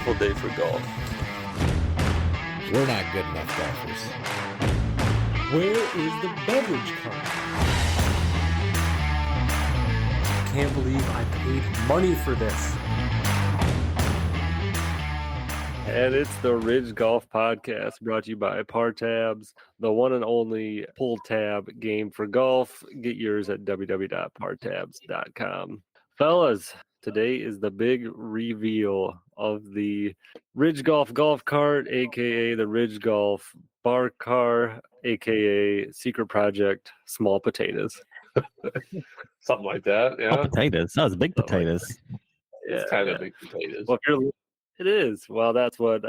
beautiful day for golf. We're not good enough golfers. Where is the beverage cart? Can't believe I paid money for this. And it's the Ridge Golf Podcast, brought to you by Par Tabs, the one and only pull tab game for golf. Get yours at www.partabs.com. Fellas, today is the big reveal of the Ridge Golf golf cart, aka the Ridge Golf bar car, aka Secret Project Small Potatoes. Something like that, yeah. Potatoes. That was big potatoes. It's kind of big potatoes. Well, it is. Well, that's what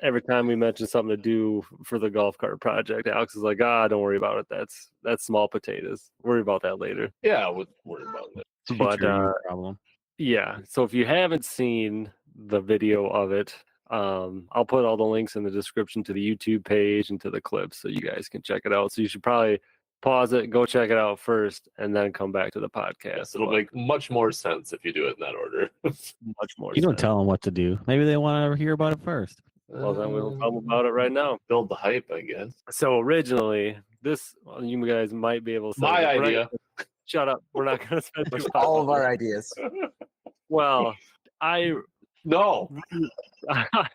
every time we mention something to do for the golf cart project, Alex is like, don't worry about it. That's small potatoes. Worry about that later. Yeah, I would worry about it. But problem. yeah, so if you haven't seen the video of it, I'll put all the links in the description to the YouTube page and to the clips so you guys can check it out. So you should probably pause it, go check it out first, and then come back to the podcast. Yes, it'll make much more sense if you do it in that order. much more You don't sense. tell them what to do. Maybe they want to hear about it first. Well, then we'll tell them about it right now. Build the hype, I guess. So originally, you guys might be able to say My it, but idea. Shut up. We're not going to spend too much All of time. our ideas. Well, No.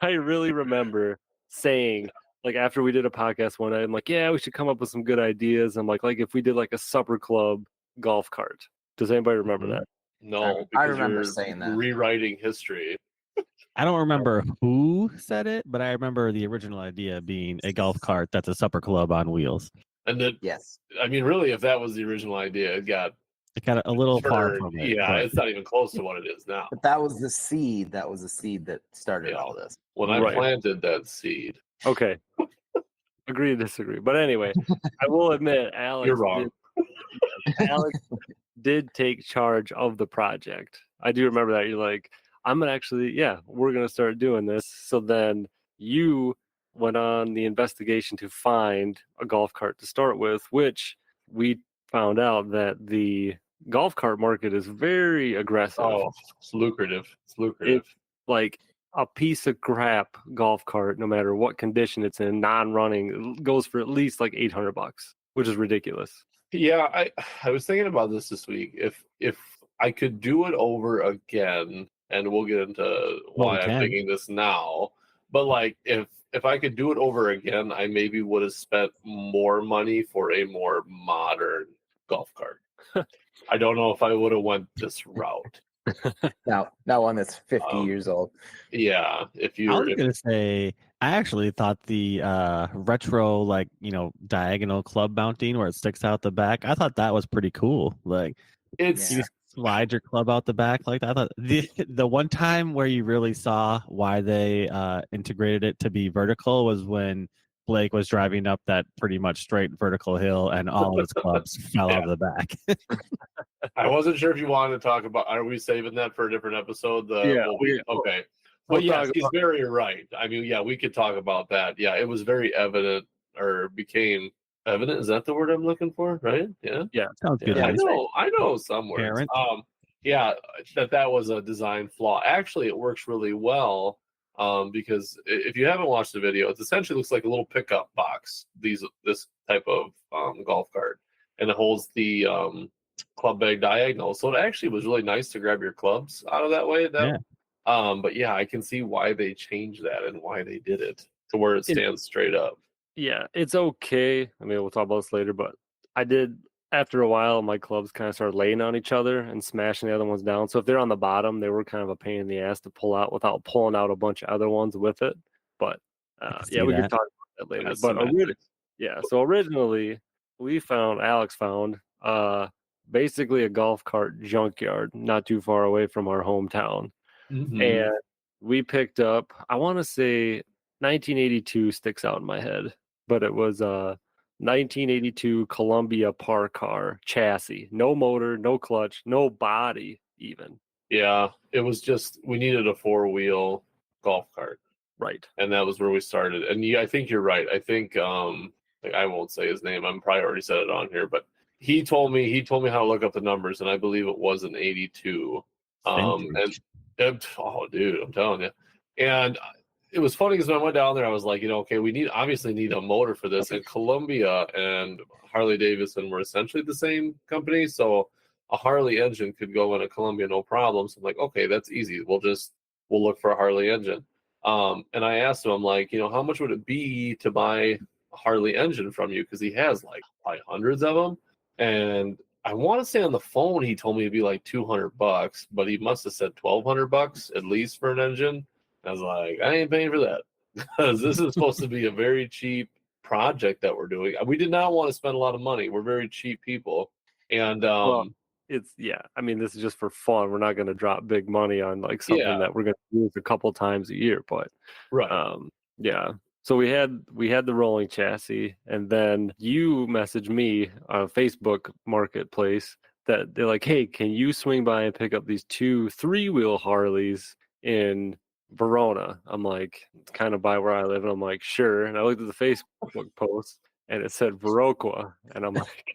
I really remember saying, like, after we did a podcast one night, I'm like, yeah, we should come up with some good ideas. I'm like if we did like a supper club golf cart. Does anybody remember that? No. I because remember you're saying that. Rewriting history. I don't remember who said it, but I remember the original idea being a golf cart that's a supper club on wheels. And then, Yes. I mean, really, if that was the original idea, it got It got a little far turned. from it. Yeah, but it's not even close to what it is now. But that was the seed. That was the seed that started all this. When I Right. planted that seed, Okay. Agree to disagree. But anyway, I will admit, Alex, you're wrong. Alex did take charge of the project. I do remember that. You're like, we're going to start doing this. So then you went on the investigation to find a golf cart to start with, which we found out that the golf cart market is very aggressive. Oh, it's lucrative. It's lucrative. It's like a piece of crap golf cart, no matter what condition it's in, non-running, goes for at least like $800, which is ridiculous. Yeah, I was thinking about this week. If I could do it over again, and we'll get into why I'm thinking this now, but like if I could do it over again, I maybe would have spent more money for a more modern golf cart. I don't know if I would have went this route. Now one that's 50 years old. Yeah, if you I were was going to say, I actually thought the retro, diagonal club mounting where it sticks out the back, I thought that was pretty cool. Like, it's you slide your club out the back like that. I thought the one time where you really saw why they integrated it to be vertical was when Blake was driving up that pretty much straight vertical hill and all of his clubs fell out of the back. I wasn't sure if you wanted to talk about. Are we saving that for a different episode? Yeah, Okay. We'll But yes, talk he's about- very right. I mean, yeah, we could talk about that. Yeah, it was very evident, or became evident. Is that the word I'm looking for? Right? Yeah. Sounds good. Yeah, Alex. I know some words. Parent. Yeah, that was a design flaw. Actually, it works really well. Because if you haven't watched the video, it essentially looks like a little pickup box. This type of golf cart, and it holds the club bag diagonal. So it actually was really nice to grab your clubs out of that way. But yeah, I can see why they changed that and why they did it to where it stands straight up. Yeah, it's okay. I mean, we'll talk about this later, but I did, after a while, my clubs kind of started laying on each other and smashing the other ones down. So if they're on the bottom, they were kind of a pain in the ass to pull out without pulling out a bunch of other ones with it. But see we that. can talk about that later. That's But semantics. so originally Alex found basically a golf cart junkyard not too far away from our hometown. Mhm. And we picked up, I want to say 1982 sticks out in my head, but it was a 1982 Columbia Par car chassis, no motor, no clutch, no body even. Yeah, it was just we needed a 4-wheel golf cart, Right. and that was where we started. And yeah, I think you're right. I think I won't say his name. I'm probably already said it on here, but he told me how to look up the numbers, and I believe it was an 82. And oh, dude, I'm telling you. And it was funny because when I went down there, I was like, okay, we obviously need a motor for this. And Columbia and Harley Davidson were essentially the same company, so a Harley engine could go in a Columbia no problem. So I'm like, okay, that's easy. We'll look for a Harley engine. And I asked him, I'm like, how much would it be to buy a Harley engine from you? Because he has like probably hundreds of them. And I want to say on the phone he told me it'd be like $200, but he must have said $1,200 at least for an engine. I was like, I ain't paying for that because this is supposed to be a very cheap project that we're doing. We did not want to spend a lot of money. We're very cheap people, and I mean, this is just for fun. We're not going to drop big money on like something that we're going to use a couple times a year, but right. Yeah. So we had the rolling chassis, and then you messaged me on Facebook Marketplace that they're like, "Hey, can you swing by and pick up these 2 3-wheel Harleys in Verona?" I'm like, it's kind of by where I live, and I'm like, sure. And I looked at the Facebook post, and it said Viroqua, and I'm like,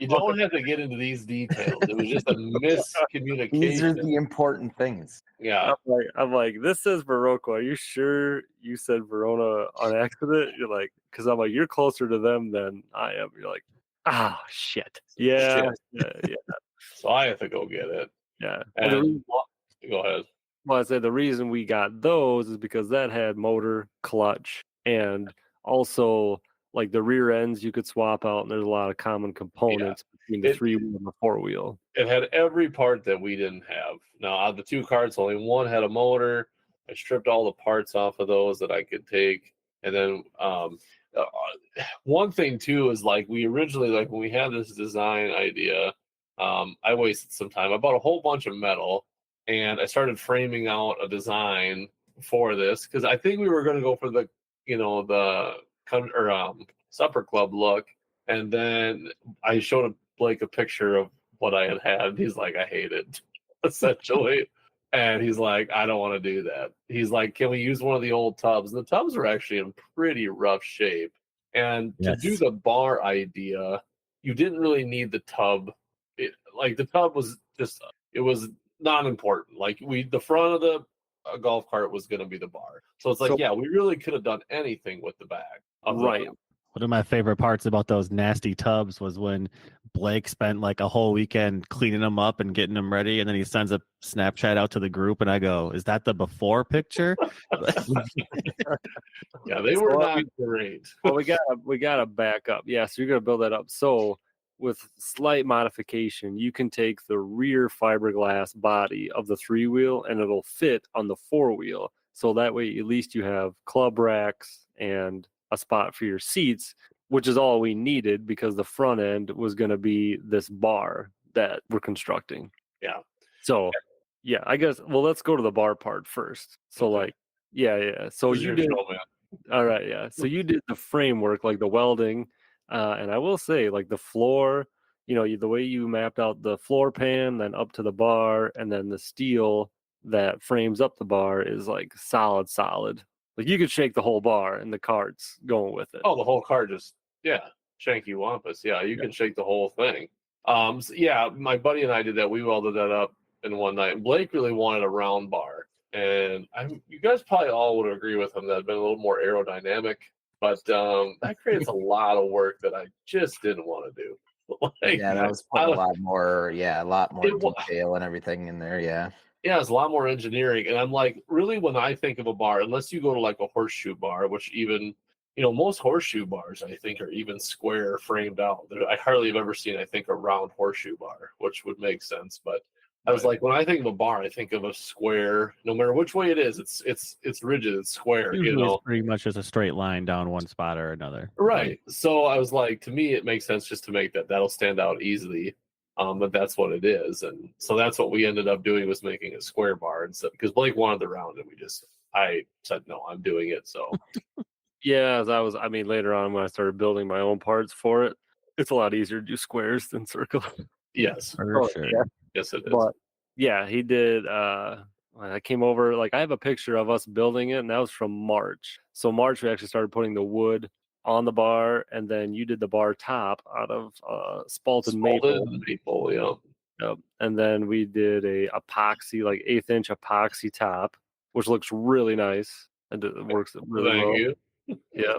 you don't have to get into these details. It was just a miscommunication. These are the important things. Yeah. I'm like, this says Viroqua. Are you sure you said Verona on accident? You're like, because I'm like, you're closer to them than I am. You're like, shit. Yeah. Yeah. So I have to go get it. Yeah. And go ahead. Well, I say the reason we got those is because that had motor, clutch, and also like the rear ends you could swap out, and there's a lot of common components between the 3-wheel and the 4-wheel. It had every part that we didn't have. Now, out of the 2 carts, only one had a motor. I stripped all the parts off of those that I could take. And then one thing, too, is like we originally, like when we had this design idea, I wasted some time. I bought a whole bunch of metal, and I started framing out a design for this because I think we were going to go for the, supper club look. And then I showed Blake a picture of what I had. He's like, I hate it, essentially. And he's like, I don't want to do that. He's like, can we use one of the old tubs? And the tubs are actually in pretty rough shape. And to do the bar idea, you didn't really need the tub. The tub was just, it was not important. Like the front of the golf cart was going to be the bar. So it's like, we really could have done anything with the back. Right. One of my favorite parts about those nasty tubs was when Blake spent like a whole weekend cleaning them up and getting them ready, and then he sends a Snapchat out to the group, and I go, "Is that the before picture?" Yeah, they were not great. Well, we gotta back up. Yeah, so you're gonna build that up. So with slight modification, you can take the rear fiberglass body of the 3-wheel, and it'll fit on the 4-wheel. So that way, at least you have club racks and a spot for your seats, which is all we needed because the front end was going to be this bar that we're constructing. Yeah. So, I guess, well, let's go to the bar part first. So, So you did. All right. Yeah. So you did the framework, like the welding. And I will say, like the floor, the way you mapped out the floor pan, then up to the bar, and then the steel that frames up the bar is like solid. Like you could shake the whole bar and the cart's going with it. Oh, the whole cart just, shanky wampus. Yeah, you can shake the whole thing. My buddy and I did that. We welded that up in one night. Blake really wanted a round bar. And you guys probably all would agree with him that had been a little more aerodynamic. But that creates a lot of work that I just didn't want to do. That was a lot more detail and everything in there. Yeah, it's a lot more engineering. And I'm like, really, when I think of a bar, unless you go to like a horseshoe bar, which even, most horseshoe bars, I think, are even square framed out. I hardly have ever seen, I think, a round horseshoe bar, which would make sense. But I was like, when I think of a bar, I think of a square. No matter which way it is, it's rigid, it's square. It's pretty much just a straight line down one spot or another. Right. So I was like, to me, it makes sense just to make that'll stand out easily. But that's what it is, and so that's what we ended up doing, was making a square bar, and so because Blake wanted the round, and I said no, I'm doing it. So later on when I started building my own parts for it, it's a lot easier to do squares than circles. Yes, for sure. Yeah. Yes, it is. But he did. I came over, like I have a picture of us building it, and that was from March. So March we actually started putting the wood on the bar, and then you did the bar top out of spalted maple. Yeah. Yep. And then we did a epoxy, like 1/8 inch epoxy top, which looks really nice and it works really Thank well. you. Yeah.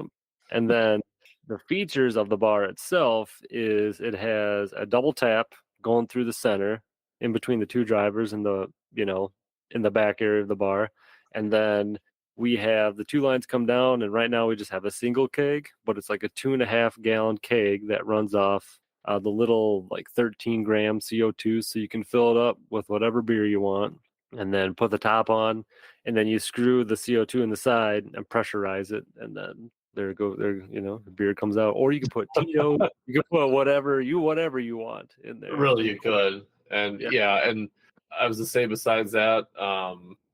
And then the features of the bar itself is it has a double tap going through the center in between the two drivers in the, in the back area of the bar. And then we have the two lines come down, and right now we just have a single keg, but it's like a 2.5 gallon keg that runs off the little like 13 gram CO2. So you can fill it up with whatever beer you want and then put the top on, and then you screw the CO2 in the side and pressurize it. And then there the beer comes out, or you can put Tito, you can put whatever you want in there. Really, you could. And yeah, and I was to say besides that,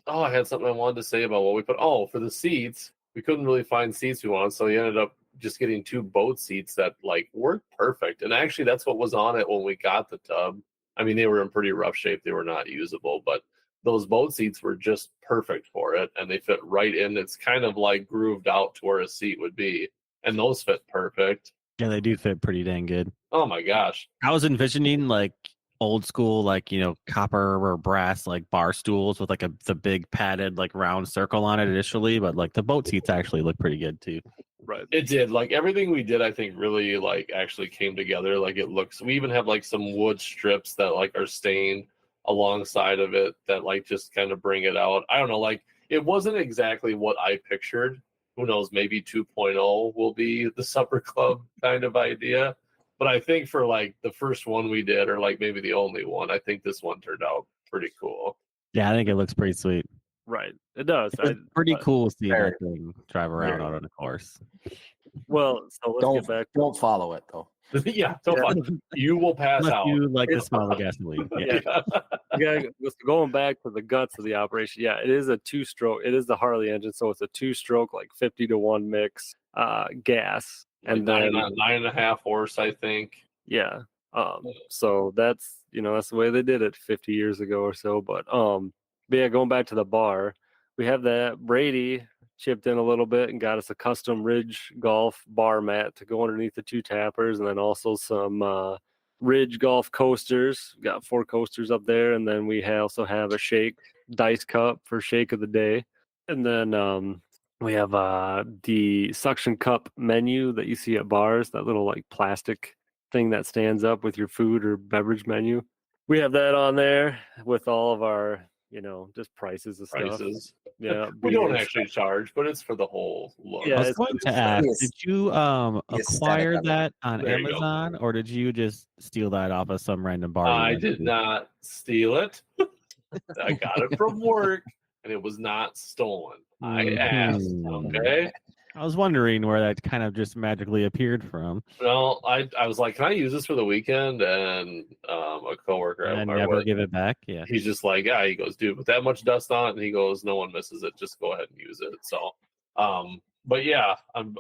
I had something I wanted to say about what we put. Oh, for the seats, we couldn't really find seats we wanted, so we ended up just getting 2 boat seats that like worked perfect. And actually, that's what was on it when we got the tub. I mean, they were in pretty rough shape; they were not usable, but those boat seats were just perfect for it, and they fit right in. It's kind of like grooved out to where a seat would be, and those fit perfect. Yeah, they do fit pretty dang good. Oh my gosh! I was envisioning like old school, like copper or brass like bar stools with like the big padded like round circle on it initially, but like the boat seats actually look pretty good too. Right. It did. Like everything we did, I think really like actually came together. Like it looks. We even have like some wood strips that like are stained alongside of it that like just kind of bring it out. I don't know. Like it wasn't exactly what I pictured. Who knows? Maybe 2.0 will be the supper club kind of idea. But I think for like the first one we did, or like maybe the only one, I think this one turned out pretty cool. Yeah, I think it looks pretty sweet. Right. It does. It's pretty cool seeing Very- that thing drive around very- out on the course. Well, so let's get back. Don't follow it though. Yeah, so fun. You will pass Unless out. you like the smell of gasoline. Yeah. Yeah, going back to the guts of the operation. Yeah, it is a 2-stroke. It is the Harley engine, so it's a 2-stroke, like 50-to-1 mix gas, And and then 9.5 horse, I think. yeah. So that's that's the way they did it 50 years ago or so. But yeah, going back to the bar, we have that Brady chipped in a little bit and got us a custom Ridge Golf bar mat to go underneath the 2 tappers, and then also some Ridge Golf coasters. Got 4 coasters up there, and then we also have a shake dice cup for shake of the day, and then we have the suction cup menu that you see at bars, that little like plastic thing that stands up with your food or beverage menu. We have that on there with all of our just prices of stuff. Prices. Yeah, We don't beers. actually charge, but it's for the whole look. Yeah, I was it's- going to ask, Yes. did you The aesthetic acquire of it. that on There you go. Amazon, or did you just steal that off of some random bar? you I went did to? not steal it. I got it from work, and it was not stolen. I asked. Mhm. Okay. I was wondering where that kind of just magically appeared from. Well, I was like, can I use this for the weekend? And a coworker I And work never with, give it back. Yeah. he's just like, yeah. He goes, dude, with that much dust on it, and he goes, no one misses it. Just go ahead and use it. So, but yeah, I'm.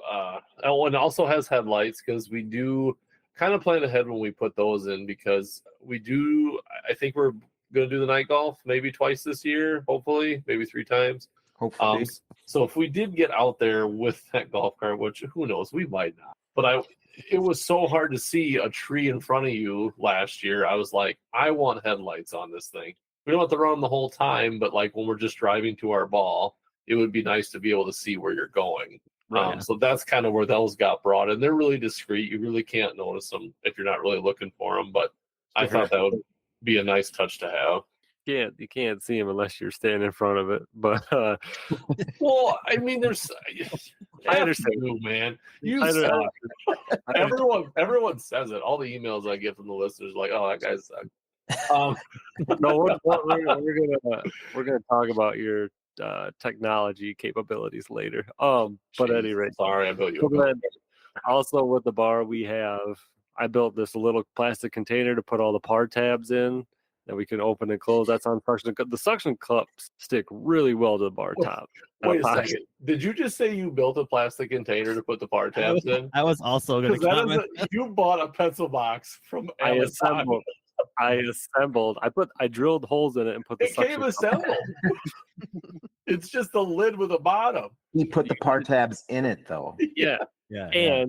Oh, and it also has headlights because we do kind of plan ahead when we put those in because we do. I think we're gonna do the night golf maybe twice this year, hopefully, maybe 3 times. Hopefully. So if we did get out there with that golf cart, which who knows, we might not. But it was so hard to see a tree in front of you last year. I was like, I want headlights on this thing. We don't have to run them the whole time, but like when we're just driving to our ball, it would be nice to be able to see where you're going. Right. So that's kind of where those got brought in. They're really discreet. You really can't notice them if you're not really looking for them. But I thought that would be a nice touch to have. You can't see them unless you're standing in front of it. But Well, I mean, there's. I understand. You, man. You I don't- suck. Everyone says it. All the emails I get from the listeners are like, "Oh, that guy sucks." no, we're gonna talk about your technology capabilities later. But at any rate, sorry, I built you. so a then also with the bar, I built this little plastic container to put all the par tabs in that we can open and close. That's on suction. The suction cups stick really well to the bar top. Wait a second. Did you just say you built a plastic container to put the par tabs in? I was also going to 'Cause that comment. you bought a pencil box from I Amazon. assembled. I drilled holes in it and put the It suction came cup. assembled. It's just a lid with a bottom. He put the par tabs in it though. Yeah, Yeah.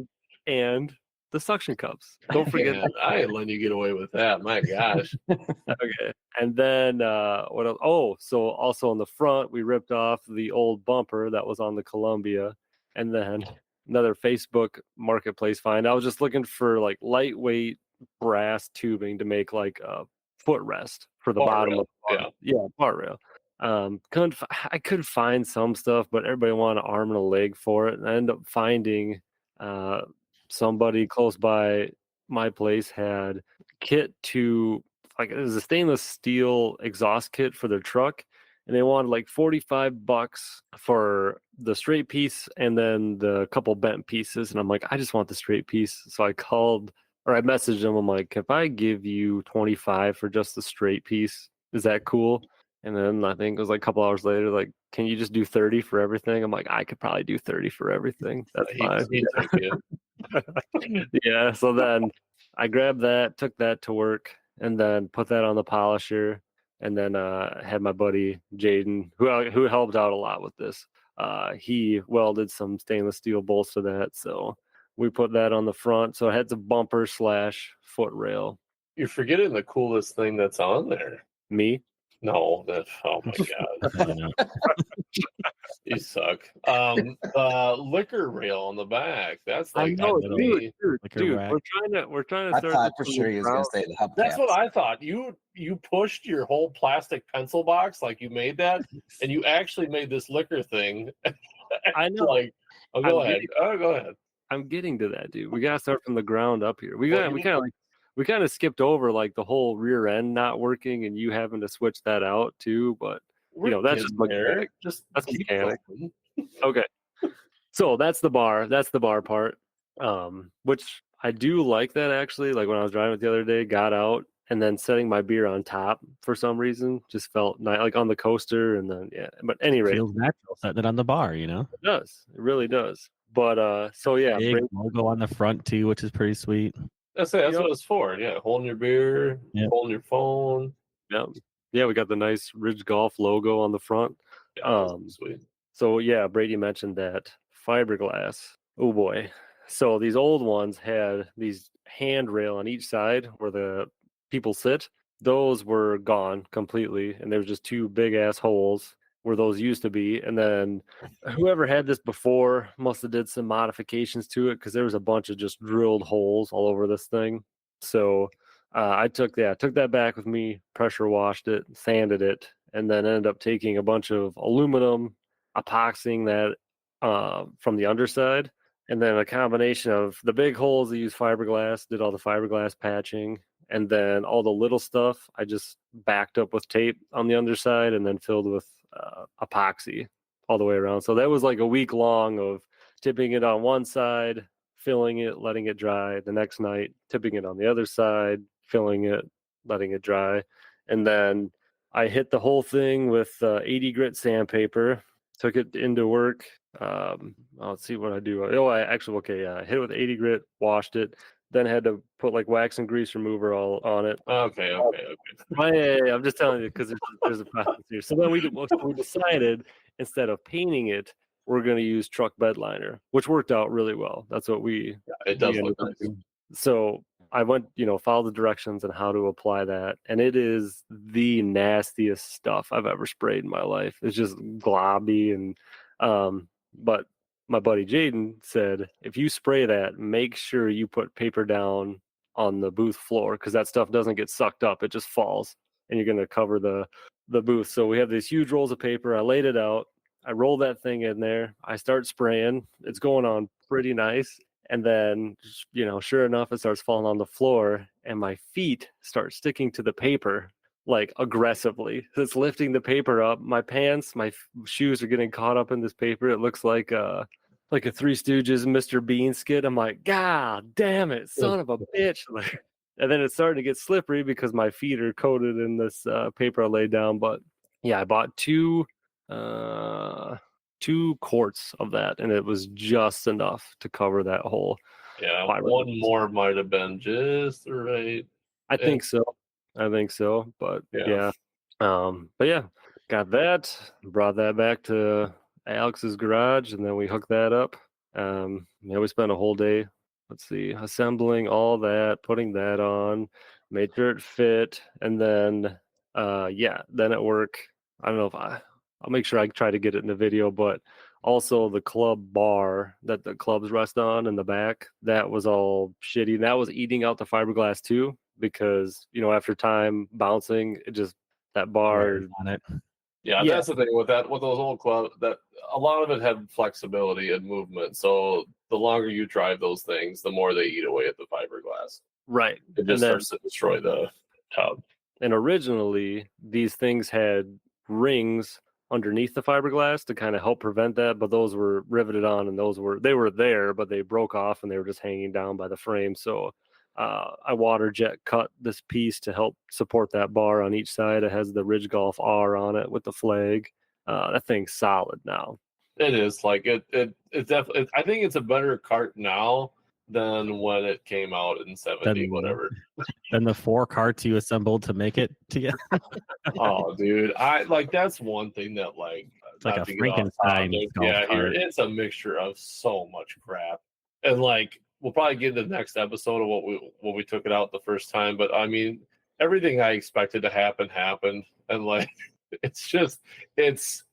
and the suction cups. Don't forget. Man, I ain't letting you get away with that. My gosh. Okay. And then what else? Oh, so also on the front, we ripped off the old bumper that was on the Columbia. And then another Facebook marketplace find. I was just looking for like lightweight brass tubing to make like a footrest for the Bar bottom rail, of the bar. Yeah, bar rail. I could find some stuff, but everybody wanted an arm and a leg for it. And I ended up finding somebody close by my place had kit to like it was a stainless steel exhaust kit for their truck, and they wanted like $45 for the straight piece and then the couple bent pieces. And I'm like, I just want the straight piece. So I called or I messaged them. I'm like, if I give you 25 for just the straight piece, is that cool? And then I think it was like a couple hours later, like, can you just do 30 for everything? I'm like, I could probably do 30 for everything. That's fine. He took you. Yeah. So then I grabbed that, took that to work, and then put that on the polisher. And then had my buddy Jaden, who helped out a lot with this. He welded some stainless steel bolts to that. So we put that on the front. So it had the bumper / foot rail. You're forgetting the coolest thing that's on there. Me? No, that oh my god. You suck. Liquor rail on the back. That's like I know, to me- dude. rack. We're trying to I start thought this for sure he was going to say the hubcaps. That's what I thought. You pushed your whole plastic pencil box, like you made that, and you actually made this liquor thing. I know. Like, oh, go ahead. Go ahead. I'm getting to that, dude. We gotta start from the ground up here. Well, We kind of skipped over like the whole rear end not working and you having to switch that out too. But that's just mechanic. That's keep mechanic. going. Okay. So that's the bar. That's the bar part. Which I do like that actually. Like when I was driving it the other day, got out and then setting my beer on top for some reason just felt nice, like on the coaster. And then but anyway, Feels natural setting it on the bar, it does. It really does. But so yeah, Big logo on the front too, which is pretty sweet. That's it. That's what it's for. Yeah, holding your beer, holding your phone. yeah, we got the nice Ridge Golf logo on the front. Yeah, sweet. So yeah, Brady mentioned that fiberglass. Oh boy. So these old ones had these handrail on each side where the people sit. Those were gone completely, and there was just two big ass holes where those used to be. And then whoever had this before must have did some modifications to it because there was a bunch of just drilled holes all over this thing. So I took that back with me, pressure washed it, sanded it, and then ended up taking a bunch of aluminum, epoxying that from the underside, and then a combination of the big holes that use fiberglass, did all the fiberglass patching, and then all the little stuff I just backed up with tape on the underside and then filled with epoxy all the way around. So that was like a week long of tipping it on one side, filling it, letting it dry. The next night, tipping it on the other side, filling it, letting it dry. And then I hit the whole thing with 80 grit sandpaper, took it into work. Let's see what I do. I hit it with 80 grit, washed it, then had to put like wax and grease remover all on it. Okay. Yeah, I'm just telling you because there's a process here. So then we decided instead of painting it, we're going to use truck bed liner, which worked out really well. That's what It does look nice. So I went, followed the directions on how to apply that, and it is the nastiest stuff I've ever sprayed in my life. It's just globby and but my buddy Jaden said, if you spray that, make sure you put paper down on the booth floor because that stuff doesn't get sucked up. It just falls and you're going to cover the booth. So we have these huge rolls of paper. I laid it out. I roll that thing in there. I start spraying. It's going on pretty nice. And then, sure enough, it starts falling on the floor and my feet start sticking to the paper like aggressively. It's lifting the paper up. My pants, my shoes are getting caught up in this paper. It looks like a Three Stooges Mr. Bean skit. I'm like, God damn it, son of a bitch. And then it's starting to get slippery because my feet are coated in this paper I laid down. But yeah, I bought two quarts of that, and it was just enough to cover that whole. Yeah, one more might have been just right. I think so. But yeah. But yeah, got that, brought that back to Alex's garage, and then we hooked that up. We spent a whole day let's see, assembling all that, putting that on, made sure it fit, and then then at work, I don't know if I'll make sure I try to get it in the video, but also the club bar that the clubs rest on in the back, that was all shitty. That was eating out the fiberglass too, because after time bouncing, it just that bar. on it. Yeah, Yeah. that's the thing with those old clubs, that a lot of it had flexibility and movement. So the longer you drive those things, the more they eat away at the fiberglass. Right. It just starts to destroy the tub. And originally, these things had rings underneath the fiberglass to kind of help prevent that, but those were riveted on, and they were there, but they broke off and they were just hanging down by the frame. So I water jet cut this piece to help support that bar on each side. It has the Ridge Golf R on it with the flag. That thing's solid now. It is like it definitely. I think it's a better cart now than when it came out in 70, whatever. Than the 4 carts you assembled to make it together. Oh, dude, that's one thing that It's like a Frankenstein. Yeah, it's a mixture of so much crap, and we'll probably get into the next episode of what we took it out the first time. But I mean, everything I expected to happen happened, and it's.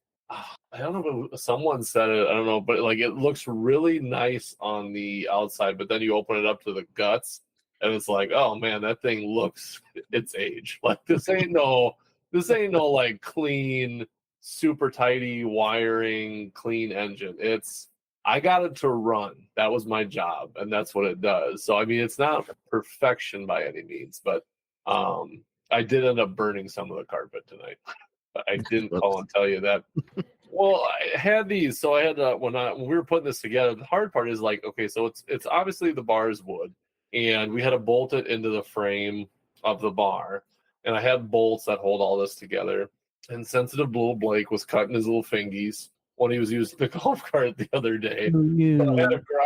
I don't know if someone said it. I don't know, but it looks really nice on the outside, but then you open it up to the guts, and it's like, oh man, that thing looks its age. This ain't no clean, super tidy wiring, clean engine. I got it to run. That was my job, and that's what it does. So I mean, it's not perfection by any means, but I did end up burning some of the carpet tonight. I didn't call and tell you that. Well, I had these, so I had when we were putting this together. The hard part is okay, so it's obviously the bar is wood, and we had to bolt it into the frame of the bar, and I had bolts that hold all this together. And sensitive little Blake was cutting his little fingies when he was using the golf cart the other day. So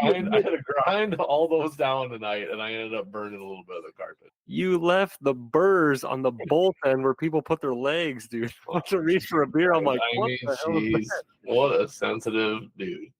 I had to grind all those down tonight, and I ended up burning a little bit of the carpet. You left the burrs on the bolt end where people put their legs, dude. I want to reach for a beer. I'm like, what the hell is that? What a sensitive dude.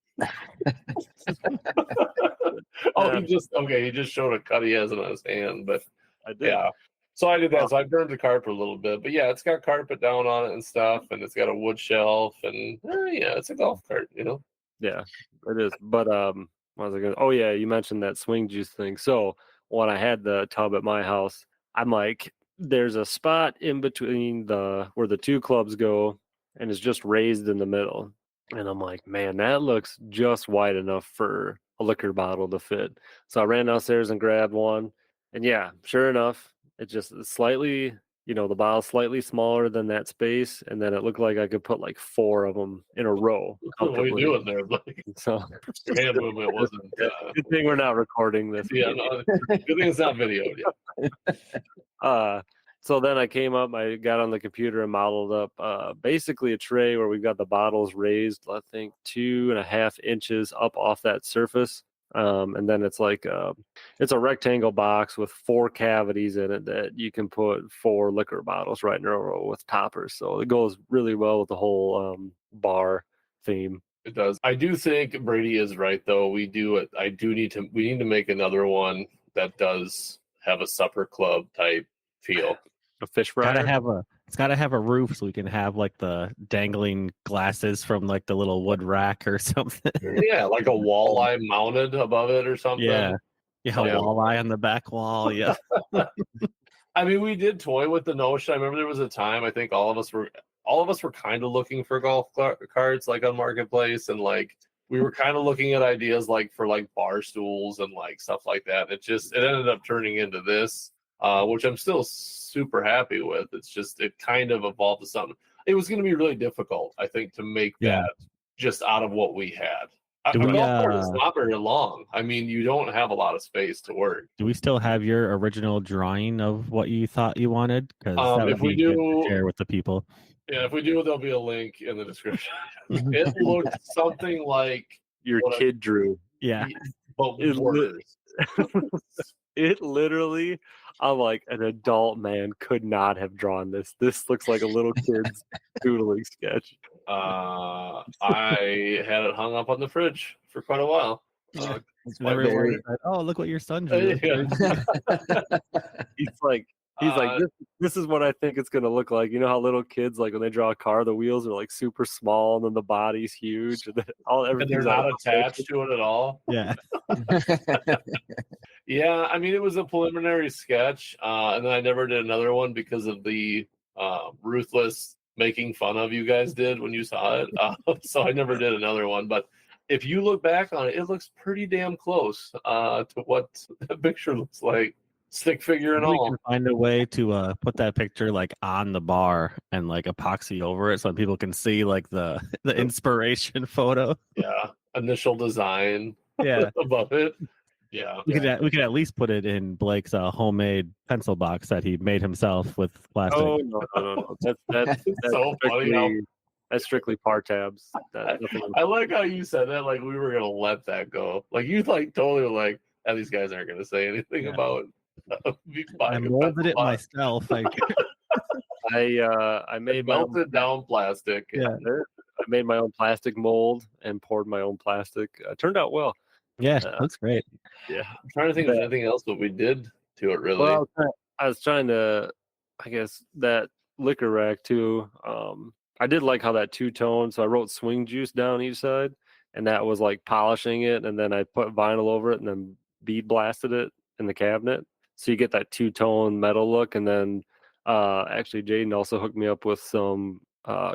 He just showed a cut he has on his hand, but I did. Yeah. So I did that. So I burned the carpet a little bit, but yeah, it's got carpet down on it and stuff, and it's got a wood shelf, and it's a golf cart, Yeah, it is. But what was I going? Oh yeah, you mentioned that swing juice thing. So when I had the tub at my house, I'm like, there's a spot in between where the 2 clubs go, and it's just raised in the middle. And I'm like, man, that looks just wide enough for a liquor bottle to fit. So I ran downstairs and grabbed one, and yeah, sure enough. It just slightly, the bottle's slightly smaller than that space, and then it looked like I could put 4 of them in a row. What are you doing there, Blake? So hand movement wasn't. Good thing we're not recording this. Yeah, no, good thing it's not videoed yet. So then I came up, I got on the computer and modeled up basically a tray where we've got the bottles raised, I think 2.5 inches up off that surface. And then it's it's a rectangle box with 4 cavities in it that you can put 4 liquor bottles right in a row with toppers. So it goes really well with the whole bar theme. It does. I do think Brady is right though. We need to make another one that does have a supper club type feel. A fish fryer. It's got to have a roof so we can have the dangling glasses from the little wood rack or something. Yeah, like a walleye mounted above it or something. Yeah, walleye on the back wall. Yeah. I mean, we did toy with the notion. I remember there was a time I think all of us were kind of looking for golf carts on Marketplace, and we were kind of looking at ideas for bar stools and stuff like that. It ended up turning into this. Which I'm still super happy with. It's just, it kind of evolved to something. It was going to be really difficult, I think, to make that just out of what we had. A golf cart is not very long. I mean, you don't have a lot of space to work. Do we still have your original drawing of what you thought you wanted? Because if we do, share with the people. Yeah, if we do, there'll be a link in the description. It looked something like your kid drew. Yeah, but it literally, I'm like, an adult man could not have drawn this. This looks like a little kid's doodling sketch. I had it hung up on the fridge for quite a while. It's And everyone very- said, "Oh, look what your son drew." Yeah. He's like this is what I think it's gonna look like. You know how little kids, like when they draw a car, the wheels are like super small and then the body's huge and then And they're everything's not out of attached to it at all. Yeah, Yeah, I mean, it was a preliminary sketch, and then I never did another one because of the ruthless making fun of you guys did when you saw it. So I never did another one. But if you look back on it, it looks pretty damn close to what the picture looks like, stick figure and we all. can find a way to put that picture like on the bar and like epoxy over it so that people can see like the inspiration photo. Yeah, initial design Yeah, above it. Yeah. we could at least put it in Blake's homemade pencil box that he made himself with plastic. Oh no. That's So funny how- that's strictly par tabs. Nothing. I like how you said that, like we were gonna let that go. Like you like totally were like, these guys aren't gonna say anything Yeah. about me I buying a molded pencil it box. myself. Like, I made my own, Melted down plastic. yeah, I made my own plastic mold and poured my own plastic. Turned out well. yeah, looks great. Yeah. I'm trying to think of anything else that we did to it really. Well, I was trying to, I guess that liquor rack too. I did like how that two-tone. So I wrote swing juice down each side, and that was like polishing it, and then I put vinyl over it, and then bead blasted it in the cabinet. So you get that two-tone metal look, and then actually Jaden also hooked me up with some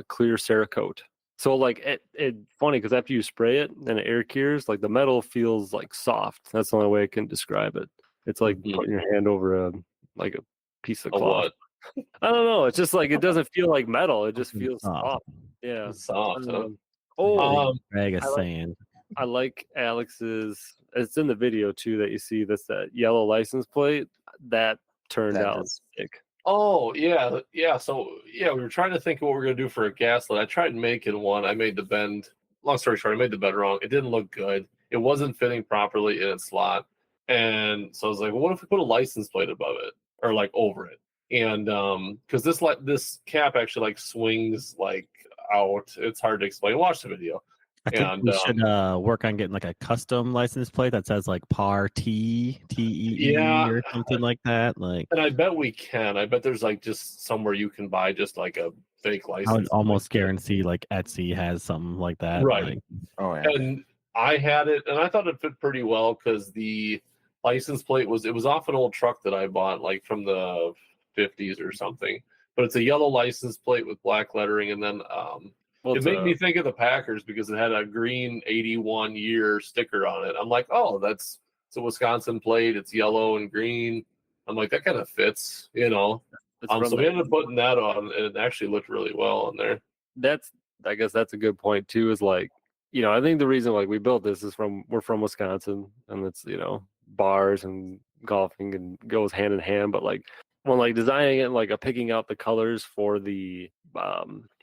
clear Cerakote. So like it funny because after you spray it and it air cures, like the metal feels like soft. That's the only way I can describe it. It's like Mhm. putting your hand over a piece of A cloth. what? I don't know. It's just like it doesn't feel like metal. It just feels Soft. soft. Yeah. Soft, huh? Oh, Greg is I like- saying. I like Alex's. It's in the video too that you see. That's that yellow license plate that turned That out is- sick. Oh yeah. So yeah, we were trying to think of what we are gonna do for a gaslit. I tried making one. I made the bend. Long story short, I made the bend wrong. It didn't look good. It wasn't fitting properly in its slot. And so I was like, well, what if we put a license plate above it or like over it? And because this cap actually like swings like out. It's hard to explain. Watch the video. I think And, we should work on getting like a custom license plate that says like PAR TEE Yeah. or something like that. Like, And I bet we can. I bet there's like just somewhere you can buy just like a fake license. I would almost plate. guarantee like Etsy has something like that. Right. Like, Oh yeah. And I had it, and I thought it fit pretty well because the license plate was off an old truck that I bought like from the 50s or something. But it's a yellow license plate with black lettering, and then Well, it it's made a- me think of the Packers because it had a green 81 year sticker on it. I'm like, oh, it's a Wisconsin plate. It's yellow and green. I'm like, that kind of fits, you know. it's from So we the- ended up putting that on, and it actually looked really well on there. I guess that's a good point too. Is like, I think the reason like we built this is we're from Wisconsin, and it's bars and golfing and goes hand in hand. But like when like designing it, and, like picking out the colors for the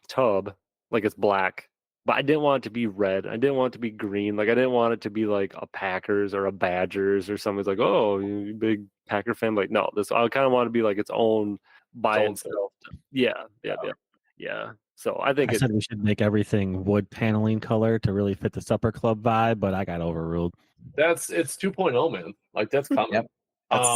tub, like it's black, but I didn't want it to be red. I didn't want it to be green. Like I didn't want it to be like a Packers or a Badgers or somebody's like, oh, you big Packer fan. Like no, I kind of want to be like its own by Its own itself. Yeah. So I think I said we should make everything wood paneling color to really fit the supper club vibe, but I got overruled. It's 2.0, man. Like that's coming. Yep.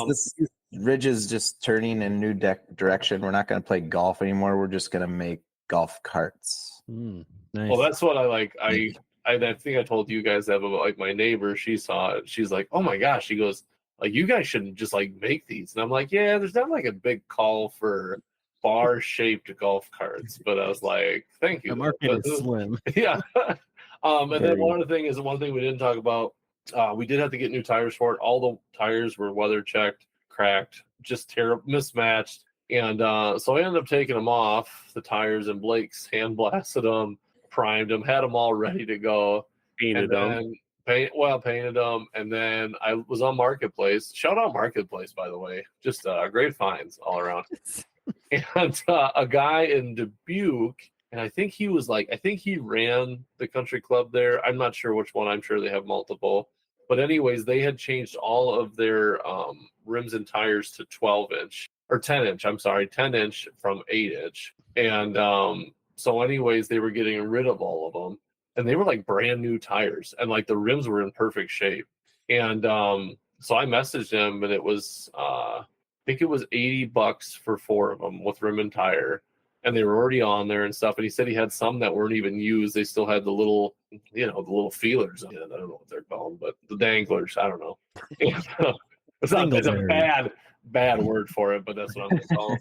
This Ridge is just turning in a new direction. We're not going to play golf anymore. We're just going to make golf carts. Nice. Well, that's what I like. I think I told you guys that about like my neighbor. She saw it. She's like, "Oh my gosh!" She goes, "Like you guys shouldn't just like make these." And I'm like, "Yeah, there's not like a big call for bar-shaped golf carts." But I was like, "Thank you." the market is slim. Yeah. And then Very- one thing we didn't talk about. We did have to get new tires for it. All the tires were weather checked, cracked, just terrible, mismatched. And so I ended up taking them off the tires, and Blake's hand blasted them, primed them, had them all ready to go. painted them. And then painted them. And then I was on Marketplace. Shout out Marketplace, by the way. Just great finds all around. And a guy in Dubuque, and I think he ran the country club there. I'm not sure which one. I'm sure they have multiple. But anyways, they had changed all of their rims and tires to 12-inch or 10-inch. I'm sorry, 10-inch from 8-inch. And so anyways, they were getting rid of all of them. And they were like brand new tires. And like the rims were in perfect shape. And so I messaged him, and it was I think it was $80 for 4 of them with rim and tire, and they were already on there and stuff. And he said he had some that weren't even used. They still had the little, the little feelers. I don't know what they're called, but the danglers. I don't know. It's a bad word for it, but that's what I'm going to call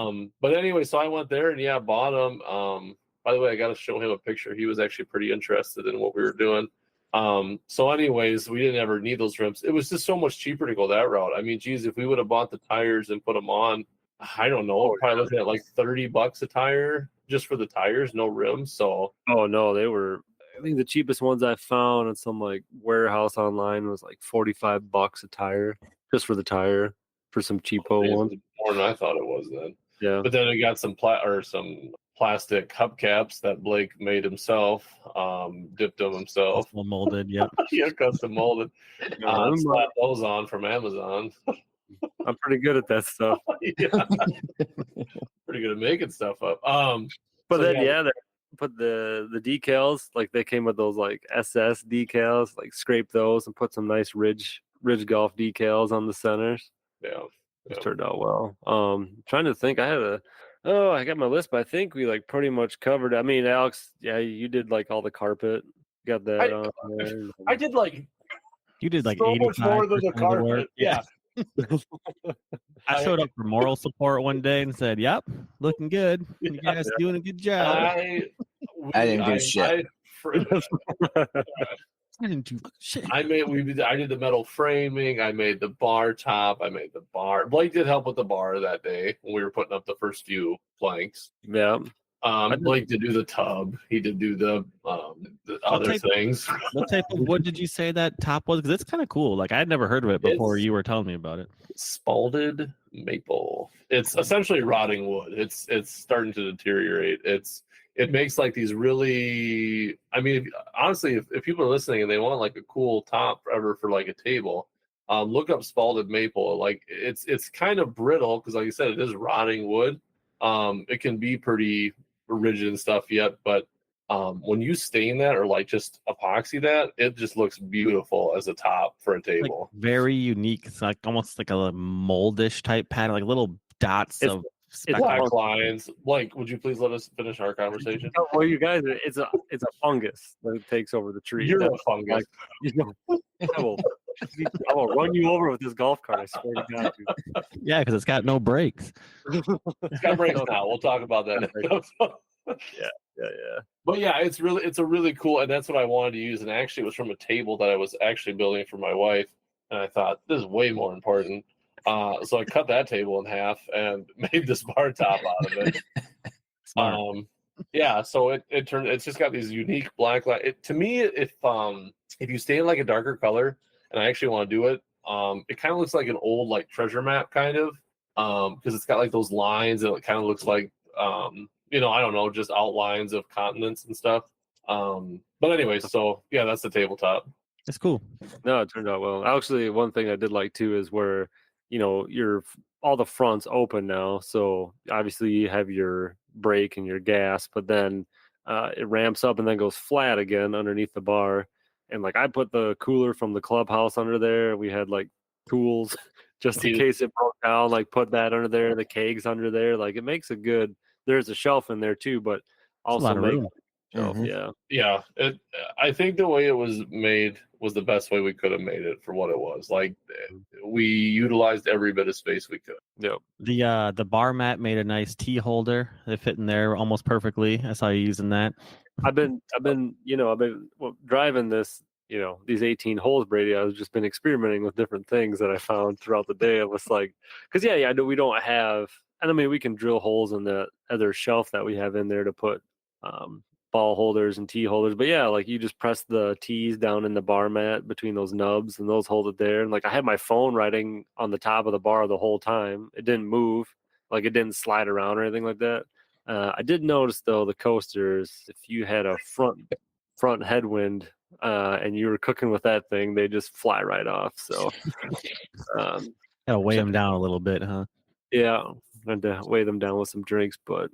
them. But anyway, so I went there and bought them. By the way, I got to show him a picture. He was actually pretty interested in what we were doing. So anyways, we didn't ever need those rims. It was just so much cheaper to go that route. I mean, geez, if we would have bought the tires and put them on, I don't know, probably looking at like $30 a tire just for the tires, no rims. So oh no, they were. I think the cheapest ones I found in some like warehouse online was like $45 a tire just for the tire for some cheapo ones. More than I thought it was then. Yeah, but then we got some plastic hubcaps that Blake made himself, dipped them himself. Custom molded, yep. Yeah, custom molded. Slapped those on from Amazon. I'm pretty good at that stuff. Yeah. Pretty good at making stuff up. But so then they put the decals, like they came with those like SS decals, like scrape those and put some nice Ridge Golf decals on the centers. Yeah. It turned out well. Trying to think, I got my list, but I think we like pretty much covered. I mean, Alex, you did like all the carpet. Got that on there. I did like. You did like so 85% much more than the carpet. work. Yeah. I showed up for moral support one day and said, "Yep, looking good. You guys doing a good job." I didn't do shit. I didn't do shit. I did the metal framing. I made the bar top. I made the bar. Blake did help with the bar that day when we were putting up the first few planks. Yeah. Blake did do the tub. He did do the other things. What type of wood did you say that top was? Because it's kind of cool. Like I had never heard of it before you were telling me about it. Spalded maple. It's essentially rotting wood. It's starting to deteriorate. It makes like these really. I mean, honestly, if people are listening and they want like a cool top ever for like a table, look up spalded maple. Like it's kind of brittle because, like you said, it is rotting wood. It can be pretty rigid and stuff yet, but when you stain that or like just epoxy that, it just looks beautiful as a top for a table. Like very unique. It's like almost like a moldish type pattern, like little dots of black lines. Like, would you please let us finish our conversation? Oh, well, you guys, it's a fungus that takes over the tree. You're a fungus. I will run you over with this golf cart. I swear to God. Dude. Yeah, because it's got no brakes. It's got brakes now. We'll talk about that. Yeah. But yeah, it's a really cool, and that's what I wanted to use. And actually, it was from a table that I was actually building for my wife, and I thought this is way more important. So I cut that table in half and made this bar top out of it. Yeah, so it turned. It's just got these unique black light. To me, if you stain like a darker color, and I actually want to do it, it kind of looks like an old like treasure map kind of, because it's got like those lines, and it kind of looks like I don't know, just outlines of continents and stuff. But anyway, so yeah, that's the tabletop. It's cool. No, it turned out well. Actually, one thing I did like too is where you're all the fronts open now, so obviously you have your brake and your gas, but then it ramps up and then goes flat again underneath the bar. And like I put the cooler from the clubhouse under there. We had like tools just in case it broke down. Like put that under there. The kegs under there. Like it makes a good. There's a shelf in there too, but also a lot of room. Shelf. Mhm. Yeah. I think the way it was made was the best way we could have made it for what it was. Like we utilized every bit of space we could. Yep. The bar mat made a nice tea holder. They fit in there almost perfectly. I saw you using that. I've been driving this, these 18 holes, Brady. I've just been experimenting with different things that I found throughout the day. I was like, because I know we don't have, and I mean we can drill holes in the other shelf that we have in there to put ball holders and tee holders, but yeah, like you just press the tees down in the bar mat between those nubs and those hold it there. And like I had my phone riding on the top of the bar the whole time. It didn't move, like it didn't slide around or anything like that. I did notice though the coasters, if you had a front headwind and you were cooking with that thing, they just fly right off. So Gotta weigh them down a little bit, huh? Yeah, and to weigh them down with some drinks, but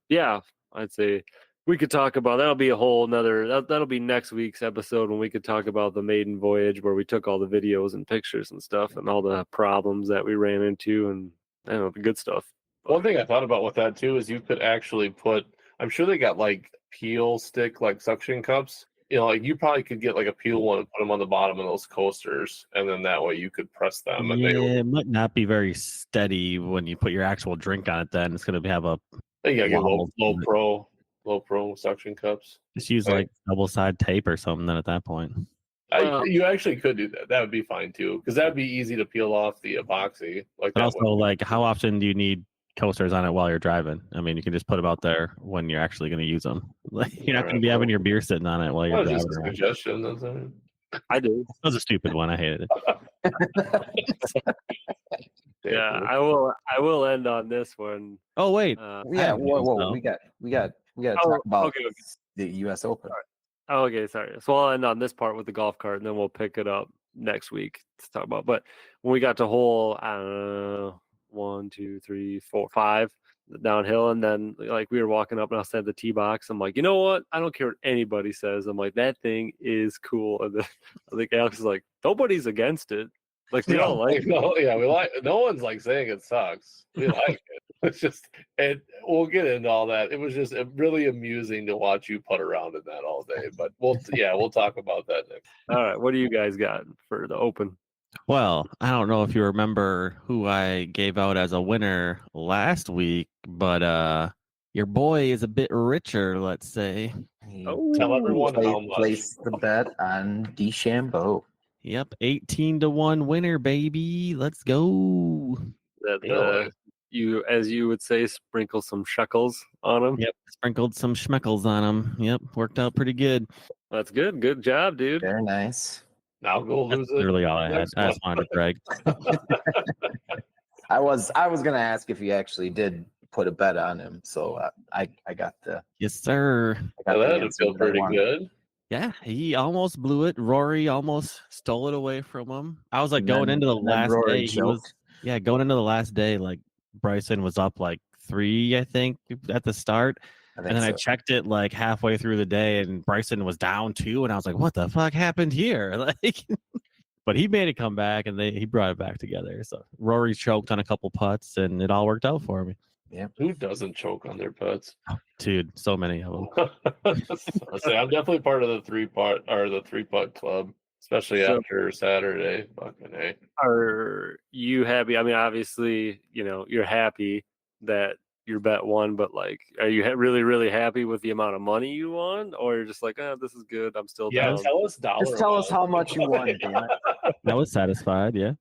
yeah, I'd say we could talk about that'll be a whole nother that'll be next week's episode when we could talk about the maiden voyage where we took all the videos and pictures and stuff and all the problems that we ran into and I don't know the good stuff. One thing I thought about with that too is you could actually put. I'm sure they got like peel stick like suction cups. Like you probably could get like a peel one and put them on the bottom of those coasters, and then that way you could press them. And it might not be very steady when you put your actual drink on it. Then it's going to have a. You gotta get wobble low pro suction cups. Just use Right. like double side tape or something. Then at that point, You actually could do that. That would be fine too, because that would be easy to peel off the epoxy. Like but that also like how often do you need coasters on it while you're driving? I mean, you can just put them out there when you're actually going to use them. Like you're not going to be having your beer sitting on it while you're That was driving just a around. suggestion. That's it. I do. That was a stupid one. I hated it. Yeah, I will end on this one. Oh wait, Yeah, whoa, so. we got to Oh, talk about okay. the U.S. Open. Oh, okay, sorry. So I'll end on this part with the golf cart, and then we'll pick it up next week to talk about. But when we got to hole, I don't know, 1, 2, 3, 4, 5 downhill, and then like we were walking up, and I said the tee box. I'm like, you know what? I don't care what anybody says. I'm like, that thing is cool. And then I think Alex is like, nobody's against it. Like they all like it. No, yeah, we like. No one's like saying it sucks. We like it. It's just, and we'll get into all that. It was just really amusing to watch you putt around in that all day. But we'll talk about that next. All right, what do you guys got for the Open? Well, I don't know if you remember who I gave out as a winner last week, but your boy is a bit richer, let's say. Tell everyone how much. Place the bet on DeChambeau. Yep, 18-1 winner, baby. Let's go. That Really? you, as you would say, sprinkle some shekels on them. Yep, sprinkled some schmeckles on him. Yep, worked out pretty good. That's good. Good job, dude. Very nice. Now go That's lose it. literally all I had. next I just wanted to brag. I was gonna ask if you actually did put a bet on him, so I got the. Yes, sir. I got Well, the that'd answer feel that I pretty wanted. good. Yeah, he almost blew it. Rory almost stole it away from him. I was like And going then- into the and then last Rory day. He was, choked. going into the last day, like Bryson was up like 3, I think, at the start. I think And then I so. checked it like halfway through the day and Bryson was down 2. And I was like, what the fuck happened here? Like, but he made it come back and he brought it back together. So Rory choked on a couple putts and it all worked out for me. Who doesn't choke on their putts? Dude, so many of them. I say I'm definitely part of the 3-putt club, especially So- after Saturday. Fucking A. Are you happy? I mean, obviously, you're happy that your bet won, but like, are you really, really happy with the amount of money you won, or you're just like, this is good. I'm still Yeah, down. tell us dollar. Just tell us amount. how much you won, damn it. I was satisfied. Yeah.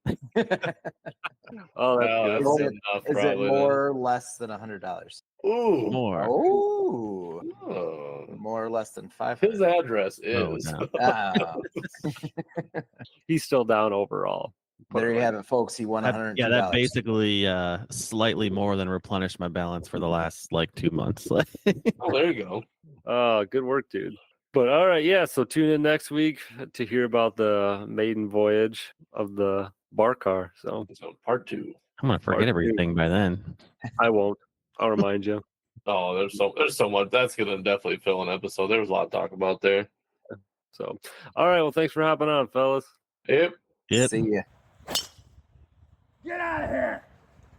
Oh, that's No, good. that's Is it- enough, Is it probably, more or less than $100? then. Ooh. More. Oh, Oh. more or less than 5. His address No, is. no. He's still down overall. There you have it, folks. He won $102. Yeah, that basically slightly more than replenished my balance for the last like 2 months. Oh, there you go. Oh, good work, dude. But all right, yeah. So tune in next week to hear about the maiden voyage of the bar car. So So part 2. I'm gonna forget Part two. everything by then. I won't. I'll remind you. Oh, there's so much. That's gonna definitely fill an episode. There was a lot to talk about there. So, all right. Well, thanks for hopping on, fellas. Yep. Yep. See ya. Get out of here!